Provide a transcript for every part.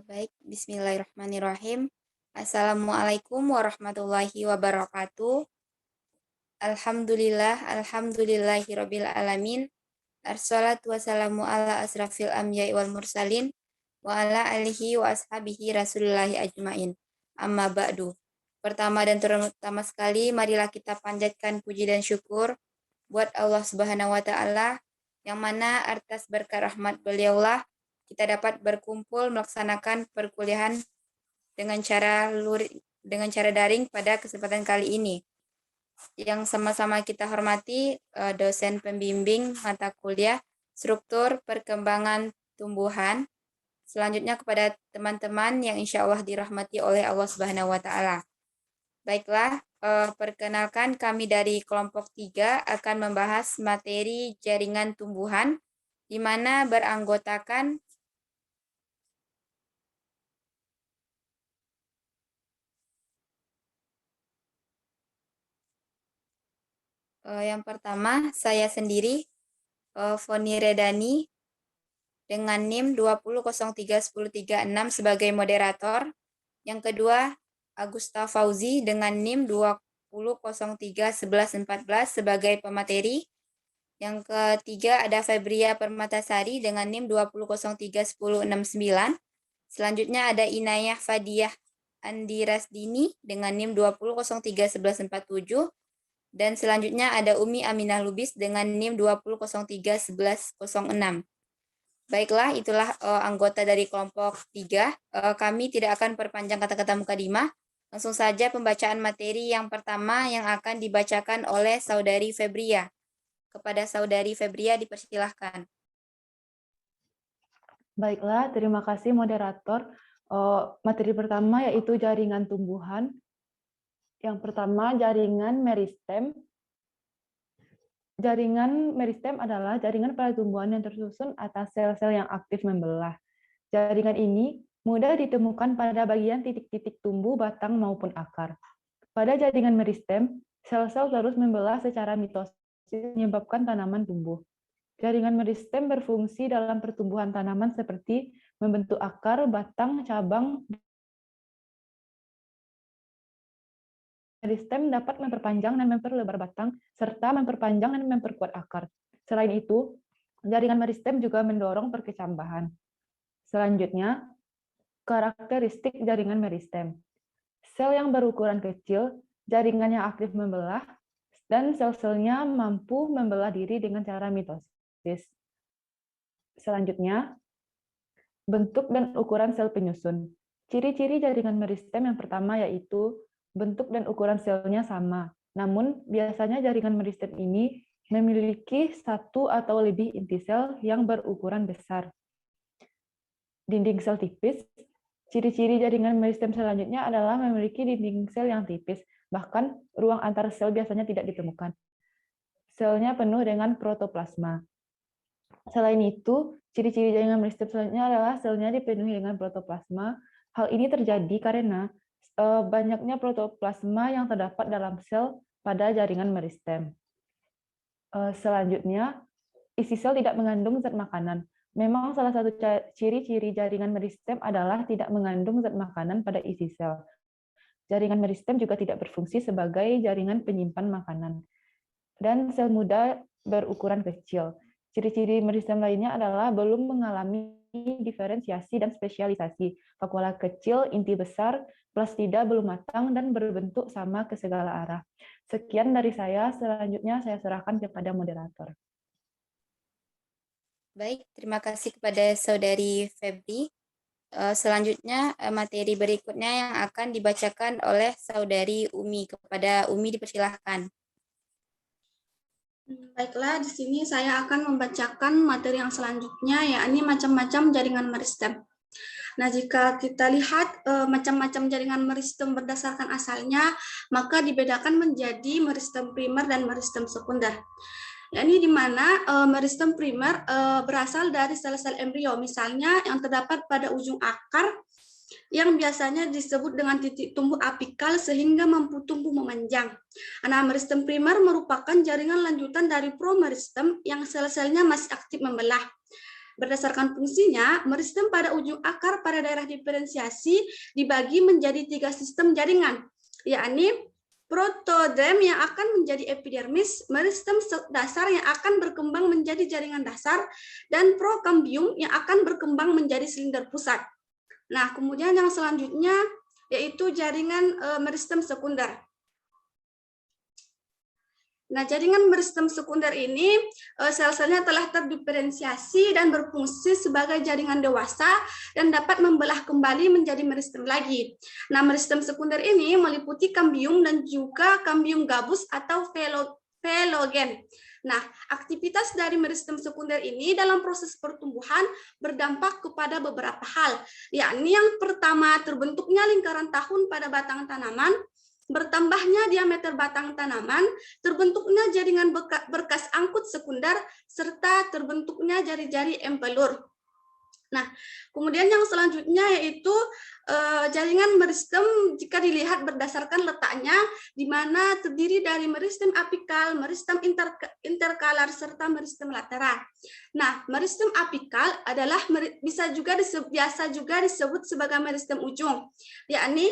Baik, bismillahirrahmanirrahim. Assalamualaikum warahmatullahi wabarakatuh. Alhamdulillahirabbil alamin. Assalatu wassalamu ala asrafil anbiya'i wal mursalin wa ala alihi wa ashabihi rasulillahi ajmain. Amma ba'du. Pertama dan terutama sekali, marilah kita panjatkan puji dan syukur buat Allah Subhanahu wa taala, yang mana atas berkat rahmat beliaulah kita dapat berkumpul melaksanakan perkuliahan dengan cara daring pada kesempatan kali ini. Yang sama-sama kita hormati dosen pembimbing mata kuliah struktur perkembangan tumbuhan. Selanjutnya kepada teman-teman yang insya Allah dirahmati oleh Allah Subhanahu wa taala. Baiklah, perkenalkan kami dari kelompok 3 akan membahas materi jaringan tumbuhan, di mana beranggotakan yang pertama saya sendiri, Foni Redani, dengan NIM 20031036 sebagai moderator. Yang kedua, Agusta Fauzi dengan NIM 20031114 sebagai pemateri. Yang ketiga ada Febria Permatasari dengan NIM 20031069. Selanjutnya ada Inayah Fadiah Andirasdini dengan NIM 20031147. Dan selanjutnya ada Umi Aminah Lubis dengan NIM 20031106. Baiklah, itulah anggota dari kelompok 3. Kami tidak akan perpanjang kata-kata mukadimah. Langsung saja pembacaan materi yang pertama yang akan dibacakan oleh Saudari Febria. Kepada Saudari Febria dipersilahkan. Baiklah, terima kasih moderator. Materi pertama yaitu jaringan tumbuhan. Yang pertama, jaringan meristem. Jaringan meristem adalah jaringan pada tumbuhan yang tersusun atas sel-sel yang aktif membelah. Jaringan ini mudah ditemukan pada bagian titik-titik tumbuh, batang, maupun akar. Pada jaringan meristem, sel-sel terus membelah secara mitosis menyebabkan tanaman tumbuh. Jaringan meristem berfungsi dalam pertumbuhan tanaman seperti membentuk akar, batang, cabang. Meristem dapat memperpanjang dan memperlebar batang, serta memperpanjang dan memperkuat akar. Selain itu, jaringan meristem juga mendorong perkecambahan. Selanjutnya, karakteristik jaringan meristem. Sel yang berukuran kecil, jaringan yang aktif membelah, dan sel-selnya mampu membelah diri dengan cara mitosis. Selanjutnya, bentuk dan ukuran sel penyusun. Ciri-ciri jaringan meristem yang pertama yaitu bentuk dan ukuran selnya sama. Namun, biasanya jaringan meristem ini memiliki satu atau lebih inti sel yang berukuran besar. Dinding sel tipis. Ciri-ciri jaringan meristem selanjutnya adalah memiliki dinding sel yang tipis, bahkan ruang antar sel biasanya tidak ditemukan. Selnya penuh dengan protoplasma. Selain itu, ciri-ciri jaringan meristem selanjutnya adalah selnya dipenuhi dengan protoplasma. Hal ini terjadi karena banyaknya protoplasma yang terdapat dalam sel pada jaringan meristem. Selanjutnya, isi sel tidak mengandung zat makanan. Memang salah satu ciri-ciri jaringan meristem adalah tidak mengandung zat makanan pada isi sel. Jaringan meristem juga tidak berfungsi sebagai jaringan penyimpan makanan. Dan sel muda berukuran kecil. Ciri-ciri meristem lainnya adalah belum mengalami diferensiasi dan spesialisasi. Vakuola kecil, inti besar, plastida belum matang, dan berbentuk sama ke segala arah. Sekian dari saya, selanjutnya saya serahkan kepada moderator. Baik, terima kasih kepada Saudari Febri. Selanjutnya materi berikutnya yang akan dibacakan oleh Saudari Umi. Kepada Umi dipersilahkan. Baiklah, di sini saya akan membacakan materi yang selanjutnya, yakni macam-macam jaringan meristem. Nah, jika kita lihat macam-macam jaringan meristem berdasarkan asalnya, maka dibedakan menjadi meristem primer dan meristem sekunder. Yakni di mana meristem primer berasal dari sel-sel embrio, misalnya yang terdapat pada ujung akar, yang biasanya disebut dengan titik tumbuh apikal sehingga mampu tumbuh memanjang. Nah, meristem primer merupakan jaringan lanjutan dari promeristem yang sel-selnya masih aktif membelah. Berdasarkan fungsinya, meristem pada ujung akar pada daerah diferensiasi dibagi menjadi 3 sistem jaringan, yakni protoderm yang akan menjadi epidermis, meristem dasar yang akan berkembang menjadi jaringan dasar, dan prokambium yang akan berkembang menjadi silinder pusat. Nah, kemudian yang selanjutnya yaitu jaringan meristem sekunder. Nah, jaringan meristem sekunder ini sel-selnya telah terdiferensiasi dan berfungsi sebagai jaringan dewasa dan dapat membelah kembali menjadi meristem lagi. Nah, meristem sekunder ini meliputi kambium dan juga kambium gabus atau velogen. Nah, aktivitas dari meristem sekunder ini dalam proses pertumbuhan berdampak kepada beberapa hal, yakni yang pertama terbentuknya lingkaran tahun pada batang tanaman, bertambahnya diameter batang tanaman, terbentuknya jaringan berkas angkut sekunder, serta terbentuknya jari-jari empelur. Nah, kemudian yang selanjutnya yaitu jaringan meristem jika dilihat berdasarkan letaknya, di mana terdiri dari meristem apikal, meristem interkalar, serta meristem lateral. Nah, meristem apikal adalah biasa juga disebut sebagai meristem ujung, yakni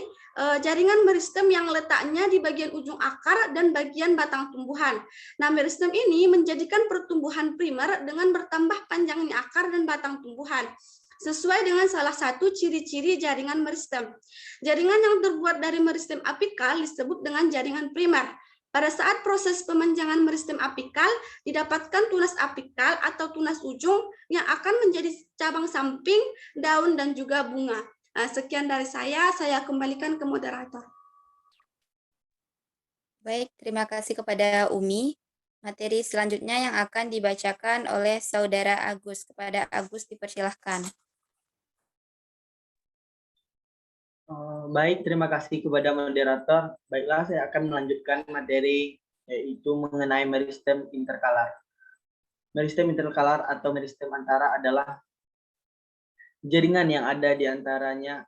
jaringan meristem yang letaknya di bagian ujung akar dan bagian batang tumbuhan. Nah, meristem ini menjadikan pertumbuhan primer dengan bertambah panjangnya akar dan batang tumbuhan, sesuai dengan salah satu ciri-ciri jaringan meristem. Jaringan yang terbuat dari meristem apikal disebut dengan jaringan primer. Pada saat proses pemanjangan meristem apikal, didapatkan tunas apikal atau tunas ujung yang akan menjadi cabang samping, daun, dan juga bunga. Nah, sekian dari saya kembalikan ke moderator. Baik, terima kasih kepada Umi. Materi selanjutnya yang akan dibacakan oleh Saudara Agus. Kepada Agus dipersilahkan. Baik, terima kasih kepada moderator. Baiklah, saya akan melanjutkan materi yaitu mengenai meristem interkalar. Meristem interkalar atau meristem antara adalah jaringan yang ada di antaranya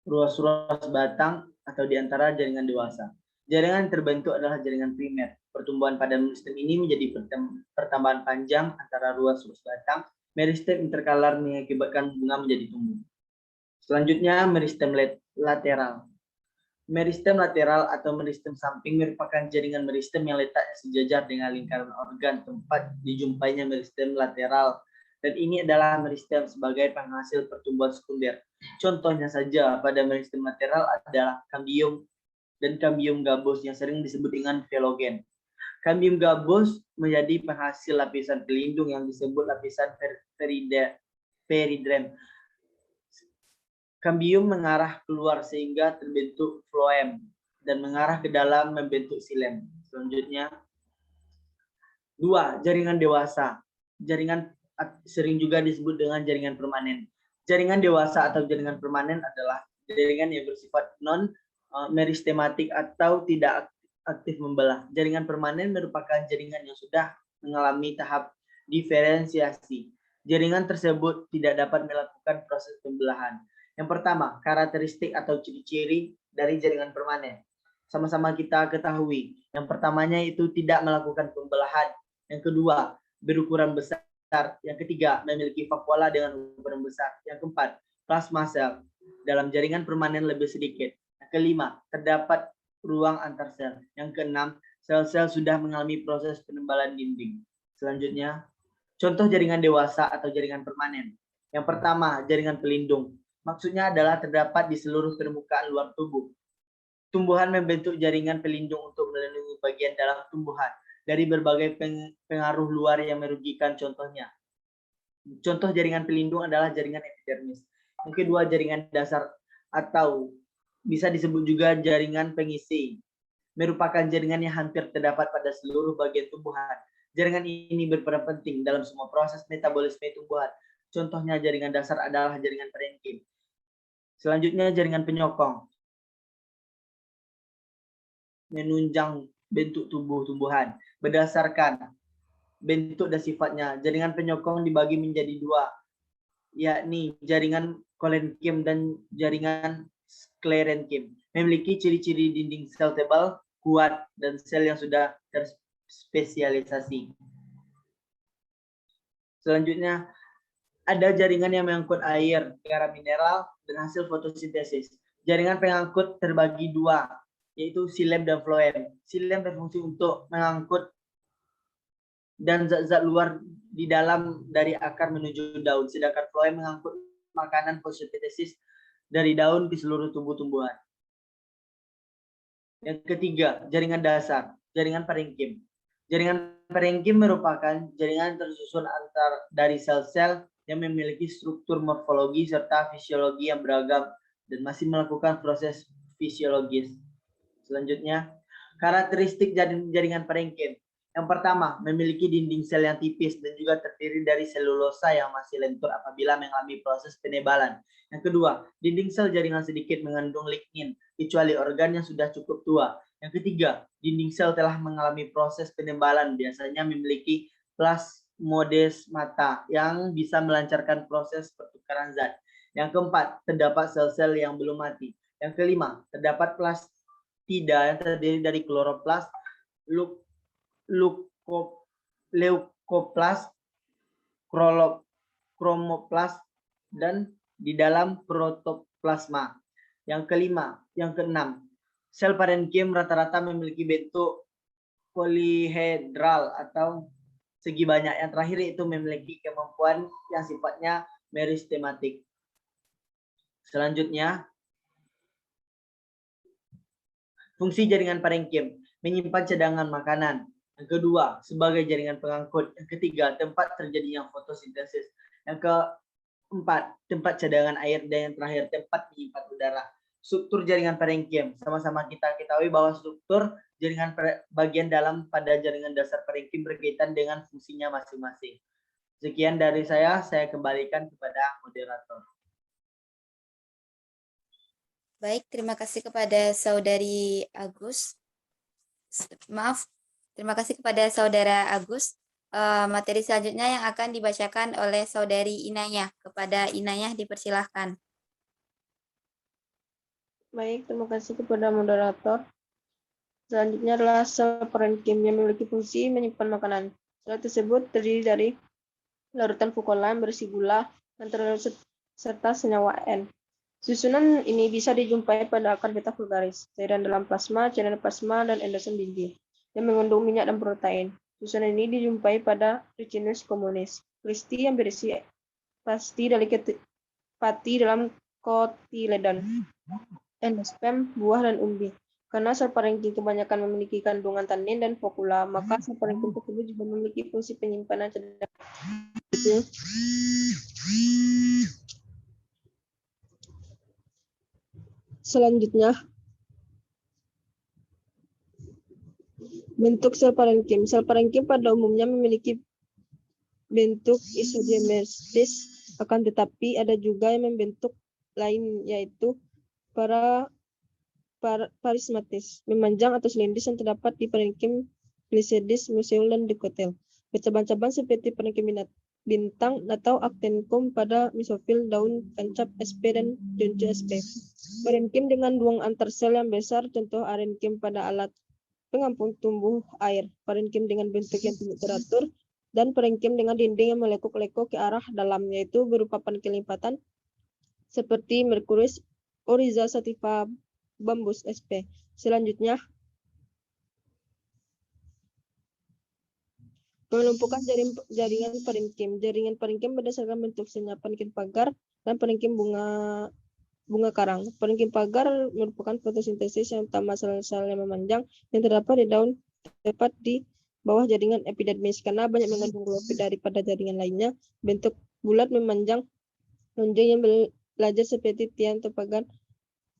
ruas-ruas batang atau di antara jaringan dewasa. Jaringan yang terbentuk adalah jaringan primer. Pertumbuhan pada meristem ini menjadi pertambahan panjang antara ruas-ruas batang. Meristem interkalar mengakibatkan bunga menjadi tumbuh. Selanjutnya, meristem lateral. Meristem lateral atau meristem samping merupakan jaringan meristem yang letaknya sejajar dengan lingkaran organ tempat dijumpainya meristem lateral. Dan ini adalah meristem sebagai penghasil pertumbuhan sekunder. Contohnya saja pada meristem lateral adalah kambium dan kambium gabus yang sering disebut dengan velogen. Kambium gabus menjadi penghasil lapisan pelindung yang disebut lapisan peridrem. Kambium mengarah keluar sehingga terbentuk floem dan mengarah ke dalam membentuk silem. Selanjutnya, 2. Jaringan dewasa. Jaringan sering juga disebut dengan jaringan permanen. Jaringan dewasa atau jaringan permanen adalah jaringan yang bersifat non-meristematik atau tidak aktif membelah. Jaringan permanen merupakan jaringan yang sudah mengalami tahap diferensiasi. Jaringan tersebut tidak dapat melakukan proses pembelahan. Yang pertama, karakteristik atau ciri-ciri dari jaringan permanen. Sama-sama kita ketahui. Yang pertamanya itu tidak melakukan pembelahan. Yang kedua, berukuran besar. Yang ketiga, memiliki vakuola dengan ukuran besar. Yang keempat, plasma sel dalam jaringan permanen lebih sedikit. Yang kelima, terdapat ruang antar sel. Yang keenam, sel-sel sudah mengalami proses penebalan dinding. Selanjutnya, contoh jaringan dewasa atau jaringan permanen. Yang pertama, jaringan pelindung. Maksudnya adalah terdapat di seluruh permukaan luar tubuh. Tumbuhan membentuk jaringan pelindung untuk melindungi bagian dalam tumbuhan dari berbagai pengaruh luar yang merugikan. Contoh jaringan pelindung adalah jaringan epidermis. Yang kedua, jaringan dasar atau bisa disebut juga jaringan pengisi. Merupakan jaringan yang hampir terdapat pada seluruh bagian tumbuhan. Jaringan ini berperan penting dalam semua proses metabolisme tumbuhan. Contohnya jaringan dasar adalah jaringan parenkim. Selanjutnya, jaringan penyokong. Menunjang bentuk tubuh tumbuhan. Berdasarkan bentuk dan sifatnya, jaringan penyokong dibagi menjadi dua, yakni jaringan kolenkim dan jaringan sklerenkim. Memiliki ciri-ciri dinding sel tebal, kuat, dan sel yang sudah terspesialisasi. Selanjutnya, ada jaringan yang mengangkut air, garam mineral, dan hasil fotosintesis. Jaringan pengangkut terbagi dua, yaitu xilem dan floem. Xilem berfungsi untuk mengangkut dan zat-zat luar di dalam dari akar menuju daun, sedangkan floem mengangkut makanan fotosintesis dari daun ke seluruh tumbuh-tumbuhan. Yang ketiga, jaringan dasar, jaringan parenkim. Jaringan parenkim merupakan jaringan tersusun dari sel-sel yang memiliki struktur morfologi serta fisiologi yang beragam dan masih melakukan proses fisiologis. Selanjutnya, karakteristik jaringan parenkim. Yang pertama, memiliki dinding sel yang tipis dan juga terdiri dari selulosa yang masih lentur apabila mengalami proses penebalan. Yang kedua, dinding sel jaringan sedikit mengandung lignin, kecuali organ yang sudah cukup tua. Yang ketiga, dinding sel telah mengalami proses penebalan, biasanya memiliki plasmodesmata yang bisa melancarkan proses pertukaran zat. Yang keempat, terdapat sel-sel yang belum mati. Yang kelima, terdapat plastida yang terdiri dari kloroplast, leukoplast, kromoplast, dan di dalam protoplasma. Yang keenam, sel parenkim rata-rata memiliki bentuk polihedral atau segi banyak. Yang terakhir itu memiliki kemampuan yang sifatnya meristematik. Selanjutnya, fungsi jaringan parenkim, menyimpan cadangan makanan. Yang kedua, sebagai jaringan pengangkut. Yang ketiga, tempat terjadinya fotosintesis. Yang keempat, tempat cadangan air. Dan yang terakhir, tempat menyimpan udara. Struktur jaringan parenkim. Sama-sama kita ketahui bahwa struktur jaringan bagian dalam pada jaringan dasar parenkim berkaitan dengan fungsinya masing-masing. Sekian dari saya kembalikan kepada moderator. Baik, terima kasih kepada Saudari Agus. Maaf, terima kasih kepada Saudara Agus. Materi selanjutnya yang akan dibacakan oleh Saudari Inayah. Kepada Inayah dipersilahkan. Baik, terima kasih kepada moderator. Selanjutnya adalah sel parenkim yang memiliki fungsi menyimpan makanan. Sel tersebut terdiri dari larutan fukolan berisi gula dan terlarut serta senyawa N. Susunan ini bisa dijumpai pada akar beta vulgaris, cairan dalam plasma, dan endosom binti yang mengandung minyak dan protein. Susunan ini dijumpai pada Ricinus communis, kristi yang berisi pati dalam kotiledon, endosperm, buah, dan umbi. Karena sel parenkim kebanyakan memiliki kandungan tanin dan fokula, maka sel parenkim tersebut juga memiliki fungsi penyimpanan cadangan. Selanjutnya, bentuk sel parenkim. Sel parenkim pada umumnya memiliki bentuk isodermis, akan tetapi ada juga yang membentuk lain, yaitu parismatis, memanjang atau silindris yang terdapat di parenkim Glycedis, museum, dan dikotel. Bercabang-cabang seperti parenkim bintang atau actinicum pada mesofil daun tancap sp dan juncu sp. Parenkim dengan ruang antar sel yang besar, contoh arenkim pada alat pengampung tumbuh air, parenkim dengan bentuk yang tidak teratur, dan parenkim dengan dinding yang melekuk-lekuk ke arah dalam, yaitu berupa parenkim lipatan seperti Mercuris oryza sativa bambus sp. Selanjutnya, penumpukan jaringan parenkim. Jaringan parenkim berdasarkan bentuk selnya, parenkim pagar dan parenkim bunga karang. Parenkim pagar merupakan fotosintesis yang utama sel-sel yang memanjang yang terdapat di daun, tepat di bawah jaringan epidermis. Karena banyak mengandung klorofil daripada jaringan lainnya, bentuk bulat memanjang lonjong yang belajar seperti tiang atau pagar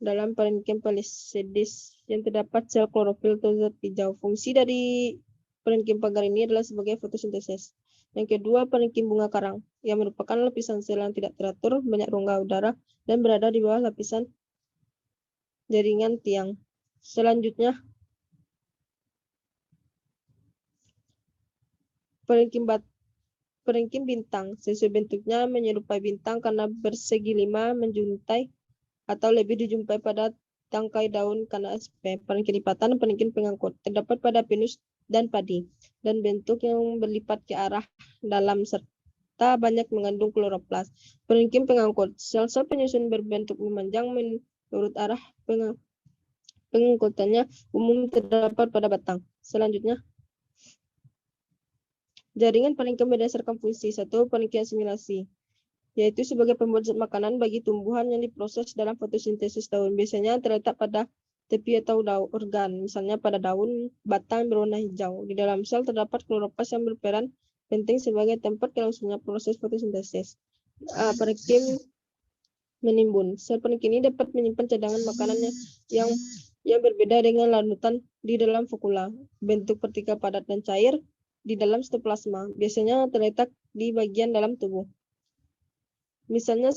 dalam parenkim palisedis yang terdapat sel klorofil terzat hijau. Fungsi dari parenkim pagar ini adalah sebagai fotosintesis. Yang kedua, parenkim bunga karang, yang merupakan lapisan sel yang tidak teratur, banyak rongga udara, dan berada di bawah lapisan jaringan tiang. Selanjutnya, parenkim bintang. Sesuai bentuknya menyerupai bintang karena bersegi 5 menjuntai atau lebih dijumpai pada tangkai daun karena sp. Parenkim lipatan, parenkim pengangkut, terdapat pada pinus dan padi, dan bentuk yang berlipat ke arah dalam serta serta banyak mengandung kloroplas. Parenkim pengangkut. Sel-sel penyusun berbentuk memanjang menurut arah pengangkutannya umum terdapat pada batang. Selanjutnya, jaringan parenkim berdasarkan fungsi. 1. Parenkim asimilasi, yaitu sebagai pembuat zat makanan bagi tumbuhan yang diproses dalam fotosintesis daun. Biasanya terletak pada tepi atau organ, misalnya pada daun, batang berwarna hijau. Di dalam sel terdapat kloroplas yang berperan penting sebagai tempat berlangsungnya proses fotosintesis. Parenkim menimbun. Sel parenkim ini dapat menyimpan cadangan makanannya yang berbeda dengan larutan di dalam fokula. Bentuk partikel padat dan cair di dalam sitoplasma. Biasanya terletak di bagian dalam tubuh. Misalnya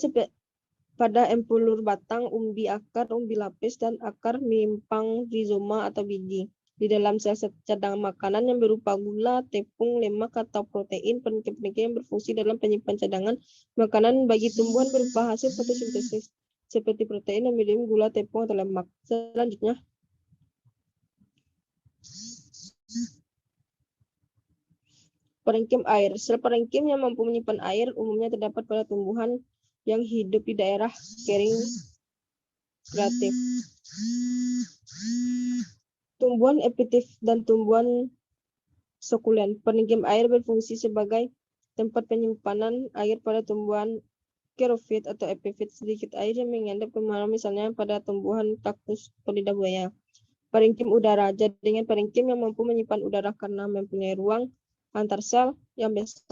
pada empulur batang, umbi akar, umbi lapis, dan akar mimpang rizoma atau biji. Di dalam sel cadangan makanan yang berupa gula, tepung, lemak, atau protein, parenkim-parenkim yang berfungsi dalam penyimpan cadangan makanan bagi tumbuhan berupa hasil fotosintesis, seperti protein, amidum, gula, tepung, atau lemak. Selanjutnya, parenkim air. Sel parenkim yang mampu menyimpan air umumnya terdapat pada tumbuhan yang hidup di daerah kering kreatif. Tumbuhan epifit dan tumbuhan sukulen. Parenkim air berfungsi sebagai tempat penyimpanan air pada tumbuhan xerofit atau epifit. Sedikit air yang mengendap ke malam, misalnya pada tumbuhan kaktus atau lidah buaya. Parenkim udara. Jaringan parenkim yang mampu menyimpan udara karena mempunyai ruang antar sel yang besar.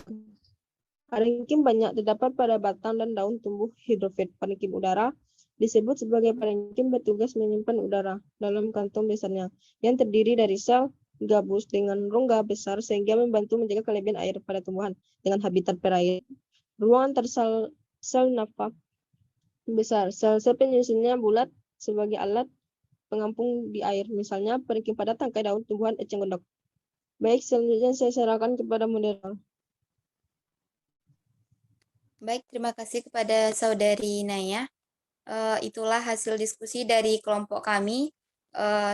Parenkim banyak terdapat pada batang dan daun tumbuh hidrofit. Parenkim udara disebut sebagai parenkim bertugas menyimpan udara dalam kantong besarnya yang terdiri dari sel gabus dengan rongga besar sehingga membantu menjaga kelebihan air pada tumbuhan dengan habitat perair. Ruang antar sel nafas besar. Sel-sel penyusunnya bulat sebagai alat pengampung di air. Misalnya parenkim pada tangkai daun tumbuhan eceng gondok. Baik, selanjutnya saya serahkan kepada moderator. Baik, terima kasih kepada Saudari Naya. Itulah hasil diskusi dari kelompok kami.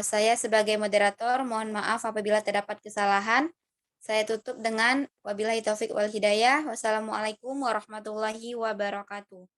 Saya sebagai moderator mohon maaf apabila terdapat kesalahan. Saya tutup dengan wabillahi taufik wal hidayah. Wassalamualaikum warahmatullahi wabarakatuh.